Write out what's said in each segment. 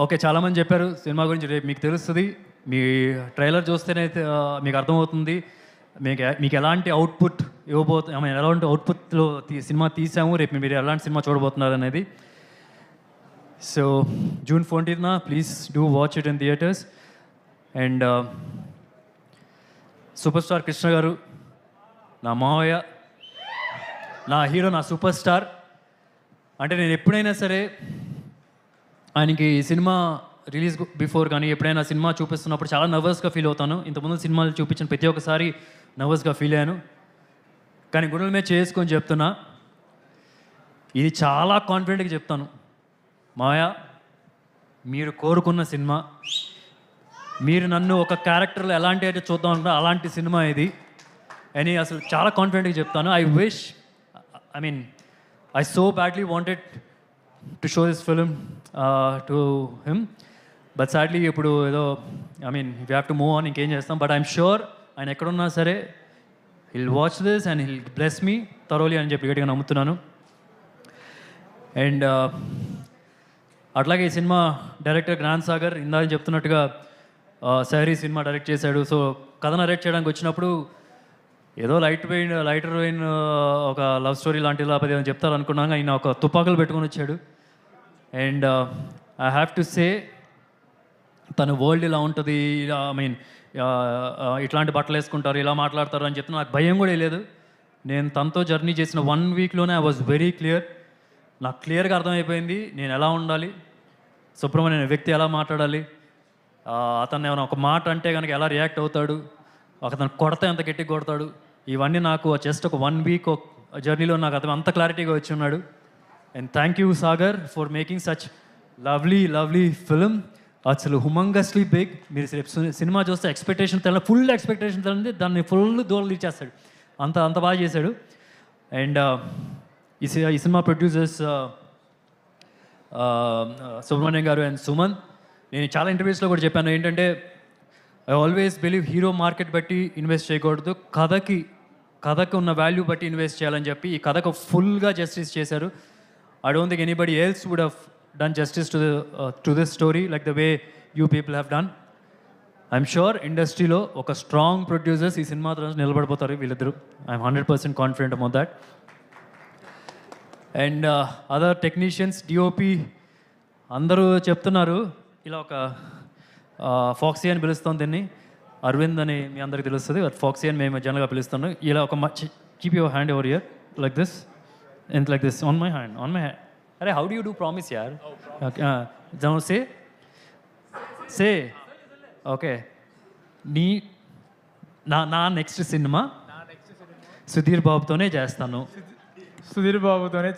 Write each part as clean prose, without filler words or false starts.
Okay. చాలామంది చెప్పారు cinema గురించి రేపు మీకు తెలుస్తది. మీ ట్రైలర్ చూస్తేనే మీకు అర్థమవుతుంది. మీకు ఎలాంటి అవుట్‌పుట్ ఐ మీన్ ఎలాంటి అవుట్‌పుట్‌లో సినిమా తీసాము. రేపు మీరు ఎలాంటి సినిమా చూడబోతున్నారనేది. సో జూన్ 14న please do watch it in theatres. And super star Krishna garu, నా మావయ్య, నా హీరో, నా సూపర్ స్టార్. అంటే నేను ఎప్పుడైనా సరే ఆయనకి సినిమా రిలీజ్ బిఫోర్ కానీ ఎప్పుడైనా సినిమా చూపిస్తున్నప్పుడు చాలా నర్వస్గా ఫీల్ అవుతాను. ఇంతకుముందు సినిమాలు చూపించిన ప్రతి ఒక్కసారి నర్వస్గా ఫీల్ అయ్యాను. కానీ గుండెల మీద చేసుకొని చెప్తున్నా, ఇది చాలా కాన్ఫిడెంట్గా చెప్తాను. మాయా, మీరు కోరుకున్న సినిమా, మీరు నన్ను ఒక క్యారెక్టర్లో ఎలాంటి అయితే చూద్దాం అనుకుంటే అలాంటి సినిమా ఇది అని అసలు చాలా కాన్ఫిడెంట్గా చెప్తాను. I so badly wanted to show this film to him, but sadly ఇప్పుడు ఏదో we have to move on, ఇంకేం చేస్తాం. బట్ ఐఎమ్ షూర్ ఆయన ఎక్కడున్నా సరే he'll watch this and he'll bless me thoroughly అని చెప్పి గట్టిగా నమ్ముతున్నాను. అండ్ అట్లాగే ఈ సినిమా డైరెక్టర్ జ్ఞాన్ సాగర్ ఇందాక చెప్తున్నట్టుగా సహరీ సినిమా డైరెక్ట్ చేశాడు. సో కథ నరేట్ చేయడానికి వచ్చినప్పుడు ఏదో లైటర్ వెయిన్ ఒక లవ్ స్టోరీ లాంటిది లేకపోతే ఏమైనా చెప్తారు అనుకున్నాను. ఆయన ఒక తుపాకులు పెట్టుకొని వచ్చాడు. And I have to say, తన వరల్డ్ ఇలా ఉంటుంది, ఇట్లాంటి బట్టలు వేసుకుంటారు, ఇలా మాట్లాడతారు అని చెప్తే నాకు భయం కూడా లేదు. నేను తనతో జర్నీ చేసిన 1 వీక్లోనే ఐ వాజ్ వెరీ క్లియర్. నాకు క్లియర్గా అర్థమైపోయింది నేను ఎలా ఉండాలి, సుబ్రహ్మణ్యం వ్యక్తి ఎలా మాట్లాడాలి, అతను ఏమైనా ఒక మాట అంటే కనుక ఎలా రియాక్ట్ అవుతాడు, అతను కొడితే ఎంత గట్టిగా కొడతాడు, ఇవన్నీ నాకు జస్ట్ ఒక 1 వీక్ జర్నీలో నాకు అతను అంత క్లారిటీగా వచ్చి ఉన్నాడు. And thank you Sagar for making such lovely film. అసలు హుమంగస్లీ బిగ్. మీరు సినిమా చూస్తే ఫుల్ ఎక్స్పెక్టేషన్ తెలియదు, దాన్ని ఫుల్ దూరం ఇచ్చేస్తాడు. అంత బాగా చేశాడు. అండ్ ఈ సినిమా ప్రొడ్యూసర్స్ సుబ్రహ్మణ్యం గారు అండ్ సుమన్. నేను చాలా ఇంటర్వ్యూస్లో కూడా చెప్పాను ఏంటంటే, I always believe hero market బట్టి ఇన్వెస్ట్ చేయకూడదు, కథకు ఉన్న వాల్యూ బట్టి ఇన్వెస్ట్ చేయాలని చెప్పి ఈ కథకు ఫుల్గా జస్టిస్ చేశారు. I don't think anybody else would have done justice to this story like the way you people have done. I'm sure ఇండస్ట్రీలో ఒక స్ట్రాంగ్ ప్రొడ్యూసర్స్ ఈ సినిమా తర్వాత నిలబడిపోతారు వీళ్ళిద్దరు. I'm 100% confident about that. And other technicians, DOP అందరూ చెప్తున్నారు ఇలా ఒక ఫాక్సీ అని పిలుస్తాం దీన్ని, అరవింద్ అని మీ అందరికి తెలుస్తుంది, ఫాక్సీ అని మేము జనరల్గా పిలుస్తాను. ఇలా ఒక keep your hand over ear like this and like this on my hand. అరే how do you do promise యార్? Okay say okay. నా నెక్స్ట్ సినిమా సుధీర్ బాబుతోనే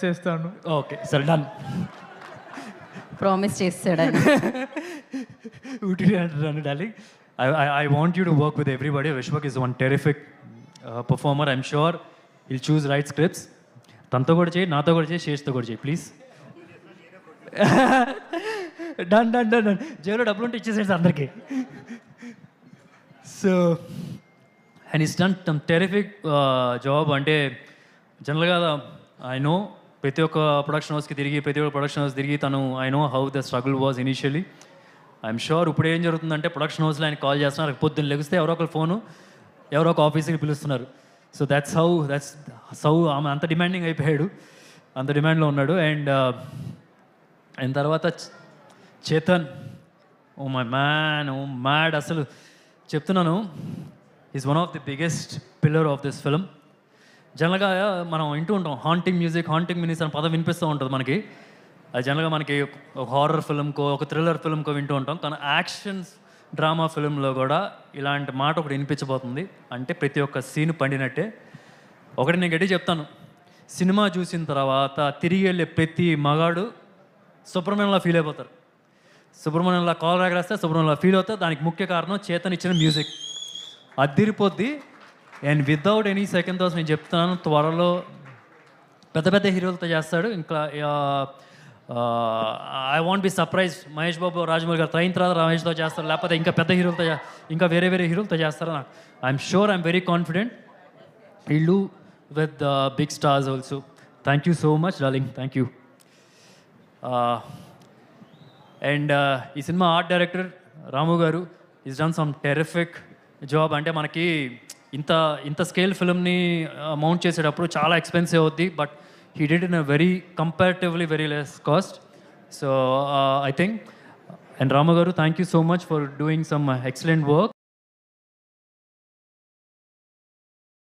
చేస్తాను. ఓకే సరే, డన్. ప్రామిస్ చేస్తాడని darling. I want you to work with everybody. Vishwak is one terrific performer. I'm sure he'll choose right scripts. తనతో కూడా చేయి, నాతో కూడా చేయి, శేష్తో కూడా చేయి ప్లీజ్. డన్. జేబులో డబ్బులు ఉంటే ఇచ్చేసేది అందరికీ. So and is done some terrific job. అంటే జనరల్గా ఐ నో ప్రతి ఒక్క ప్రొడక్షన్ హౌస్ తిరిగి తను I know how the struggle was initially. I'm sure ఇప్పుడు ఏం జరుగుతుందంటే ప్రొడక్షన్ హౌస్లో ఆయన కాల్ చేస్తున్నారు, పొద్దున్న లెగిస్తే ఎవరో ఒకరు ఫోను, ఎవరో ఒక ఆఫీస్కి పిలుస్తున్నారు. సో దట్స్ హౌ ఆమె అంత డిమాండింగ్ అయిపోయాడు, అంత డిమాండ్లో ఉన్నాడు. అండ్ ఆయన తర్వాత Chetan, oh my man, oh mad. అసలు చెప్తున్నాను, is one of the biggest pillar of this film. జనరల్గా మనం వింటూ ఉంటాం హాంటింగ్ మ్యూజిక్ అని పదం వినిపిస్తూ ఉంటుంది మనకి. అది జనరల్గా మనకి ఒక హారర్ ఫిల్మ్కో ఒక థ్రిల్లర్ ఫిల్మ్కో వింటూ ఉంటాం. కానీ యాక్షన్స్ డ్రామా ఫిల్మ్లో కూడా ఇలాంటి మాట ఒకటి వినిపించబోతుంది. అంటే ప్రతి ఒక్క సీన్ పండినట్టే. ఒకటి నేను గట్టి చెప్తాను, సినిమా చూసిన తర్వాత తిరిగి వెళ్ళే ప్రతి మగాడు సుబ్రహ్మణ్యంలా ఫీల్ అయిపోతారు. సుబ్రహ్మణ్యంలా కాల్ రాగరేస్తే సుబ్రహ్మణ్యంలా ఫీల్ అవుతారు. దానికి ముఖ్య కారణం చేతన్ ఇచ్చిన మ్యూజిక్. అదిరిపోద్ది. And without any second thoughts నేను చెప్తున్నాను, త్వరలో పెద్ద హీరోలతో చేస్తాడు. ఇంకా I want be surprise. Mahesh Babu, Rajamouli garu అయిన తర్వాత రమేష్తో చేస్తారు, లేకపోతే ఇంకా పెద్ద హీరోలతో, ఇంకా వేరే హీరోలతో చేస్తారు. నాకు I'm sure, I'm very confident will do with big stars also. Thank you so much darling, thank you. And ఈ సినిమా art director Ramu garu is done some terrific job. అంటే మనకి ఇంత ఇంత స్కేల్ ఫిల్మ్ని మౌంట్ చేసేటప్పుడు చాలా ఎక్స్పెన్సివ్ అవుద్ది, but he did in a very comparatively very less cost. So I think, and Ramu garu, thank you so much for doing some excellent work.